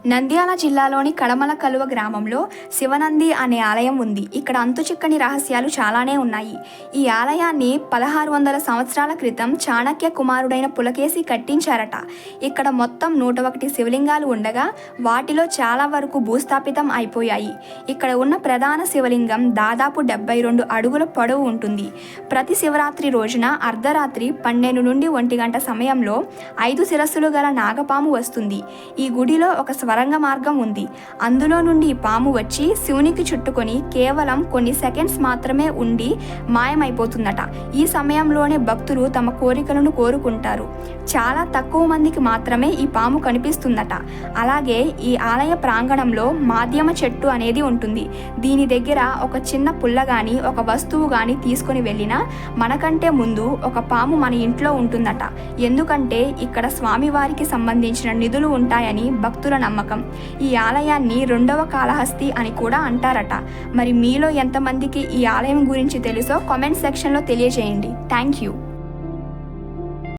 నంద్యాల జిల్లాలోని కడమల కలువ గ్రామంలో శివనంది అనే ఆలయం ఉంది. ఇక్కడ అంతుచిక్కని రహస్యాలు చాలానే ఉన్నాయి. ఈ ఆలయాన్ని 1600 సంవత్సరాల క్రితం చాణక్య కుమారుడైన పులకేశి కట్టించారట. ఇక్కడ మొత్తం 101 శివలింగాలు ఉండగా వాటిలో చాలా వరకు భూస్థాపితం అయిపోయాయి. ఇక్కడ ఉన్న ప్రధాన శివలింగం దాదాపు 72 అడుగుల పొడవు ఉంటుంది. ప్రతి శివరాత్రి రోజున అర్ధరాత్రి 12 నుండి 1 గంట సమయంలో 5 శిరస్సులు గల నాగపాము వస్తుంది. ఈ గుడిలో ఒక స్వరంగ మార్గం ఉంది. అందులో నుండి పాము వచ్చి శివునికి చుట్టుకొని కేవలం కొన్ని సెకండ్స్ మాత్రమే ఉండి మాయమైపోతుందట. ఈ సమయంలోనే భక్తులు తమ కోరికలను కోరుకుంటారు. చాలా తక్కువ మందికి మాత్రమే ఈ పాము కనిపిస్తుందట. అలాగే ఈ ఆలయ ప్రాంగణంలో మాధ్యమ చెట్టు అనేది ఉంటుంది. దీని దగ్గర ఒక చిన్న పుల్ల గాని ఒక వస్తువు గాని తీసుకొని వెళ్ళినా మనకంటే ముందు ఒక పాము మన ఇంట్లో ఉంటుందట. ఎందుకంటే ఇక్కడ స్వామివారికి సంబంధించిన నిధులు ఉంటాయని భక్తుల నమ్మకం. ఈ ఆలయాన్ని 2వ కాళహస్తి అని కూడా అంటారట. మరి మీలో ఎంతమందికి ఈ ఆలయం గురించి తెలుసో కామెంట్ సెక్షన్లో తెలియజేయండి. Thank you.